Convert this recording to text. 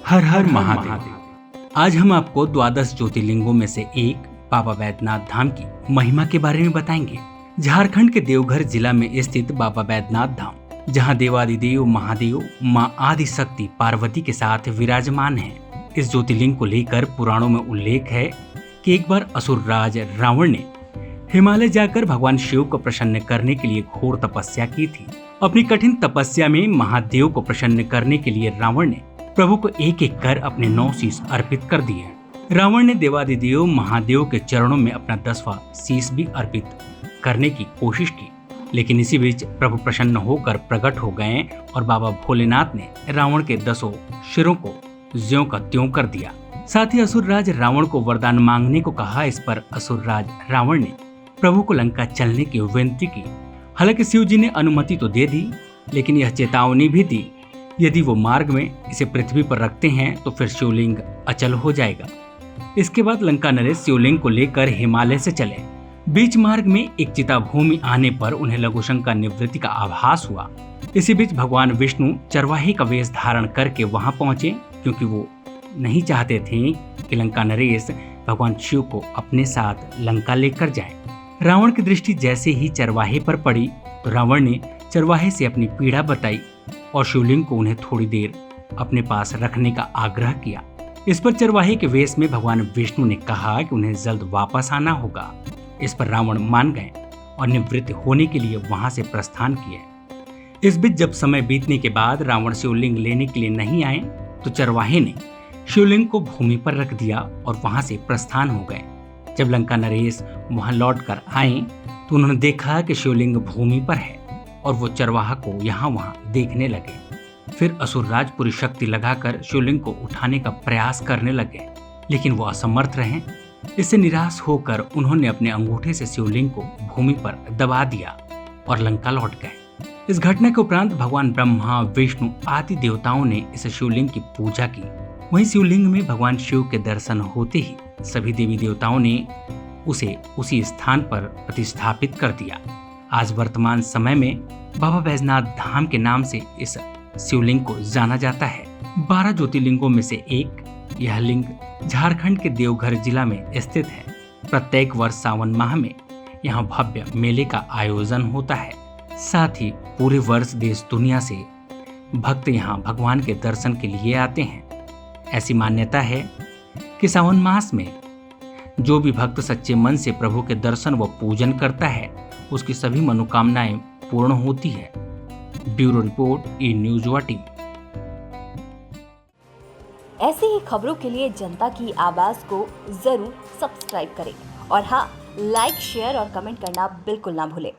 हर हर महादेव। आज हम आपको द्वादश ज्योतिर्लिंगों में से एक बाबा बैद्यनाथ धाम की महिमा के बारे में बताएंगे। झारखंड के देवघर जिला में स्थित बाबा बैद्यनाथ धाम, जहां देवादिदेव महादेव मां आदि शक्ति पार्वती के साथ विराजमान हैं। इस ज्योतिर्लिंग को लेकर पुराणों में उल्लेख है कि एक बार असुर राज रावण ने हिमालय जाकर भगवान शिव को प्रसन्न करने के लिए घोर तपस्या की थी। अपनी कठिन तपस्या में महादेव को प्रसन्न करने के लिए रावण ने प्रभु को एक एक कर अपने 9 शीश अर्पित कर दिए। रावण ने देवादिदेव महादेव के चरणों में अपना 10वां शीश भी अर्पित करने की कोशिश की, लेकिन इसी बीच प्रभु प्रसन्न होकर प्रकट हो गए और बाबा भोलेनाथ ने रावण के 10 शिरों को ज्यों का त्यों कर दिया। साथ ही असुरराज रावण को वरदान मांगने को कहा। इस पर असुरराज रावण ने प्रभु को लंका चलने की विनती की। हालांकि शिव जी ने अनुमति तो दे दी, लेकिन यह चेतावनी भी दी, यदि वो मार्ग में इसे पृथ्वी पर रखते हैं तो फिर शिवलिंग अचल हो जाएगा। इसके बाद लंका नरेश शिवलिंग को लेकर हिमालय से चले। बीच मार्ग में एक चिता भूमि आने पर उन्हें लघुशंका निवृत्ति का आभास हुआ। इसी बीच भगवान विष्णु चरवाहे का वेश धारण करके वहां पहुंचे, क्योंकि वो नहीं चाहते थे कि लंका नरेश भगवान शिव को अपने साथ लंका लेकर जाए। रावण की दृष्टि जैसे ही चरवाहे पर पड़ी तो रावण ने चरवाहे से अपनी पीड़ा बताई और शिवलिंग को उन्हें थोड़ी देर अपने पास रखने का आग्रह किया। इस पर चरवाहे के वेश में भगवान विष्णु ने कहा कि उन्हें जल्द वापस आना होगा। इस पर रावण मान गए और निवृत्त होने के लिए वहां से प्रस्थान किए। इस बीच जब समय बीतने के बाद रावण शिवलिंग लेने के लिए नहीं आए तो चरवाहे ने शिवलिंग को भूमि पर रख दिया और वहां से प्रस्थान हो गए। जब लंका नरेश वहां लौट कर आए तो उन्होंने देखा कि शिवलिंग भूमि पर है और वो चरवाहा को यहाँ वहां देखने लगे। फिर असुरराज पूरी शक्ति लगाकर शिवलिंग को उठाने का प्रयास करने लगे, लेकिन वो असमर्थ रहे। इससे निराश होकर उन्होंने अपने अंगूठे से शिवलिंग को भूमि पर दबा दिया और लंका लौट गए। इस घटना के उपरांत भगवान ब्रह्मा विष्णु आदि देवताओं ने इस शिवलिंग की पूजा की। वहीं शिवलिंग में भगवान शिव के दर्शन होते ही सभी देवी देवताओं ने उसे उसी स्थान पर प्रतिस्थापित कर दिया। आज वर्तमान समय में बाबा बैजनाथ धाम के नाम से इस शिवलिंग को जाना जाता है। 12 ज्योतिर्लिंगों में से एक यह लिंग झारखंड के देवघर जिला में स्थित है। प्रत्येक वर्ष सावन माह में यहाँ भव्य मेले का आयोजन होता है। साथ ही पूरे वर्ष देश दुनिया से भक्त यहाँ भगवान के दर्शन के लिए आते हैं। ऐसी मान्यता है कि सावन मास में जो भी भक्त सच्चे मन से प्रभु के दर्शन व पूजन करता है, उसकी सभी मनोकामनाएं पूर्ण होती है। ब्यूरो रिपोर्ट, ई न्यूज टीम। ऐसी ही खबरों के लिए जनता की आवाज को जरूर सब्सक्राइब करें और हाँ, लाइक, शेयर और कमेंट करना बिल्कुल ना भूलें।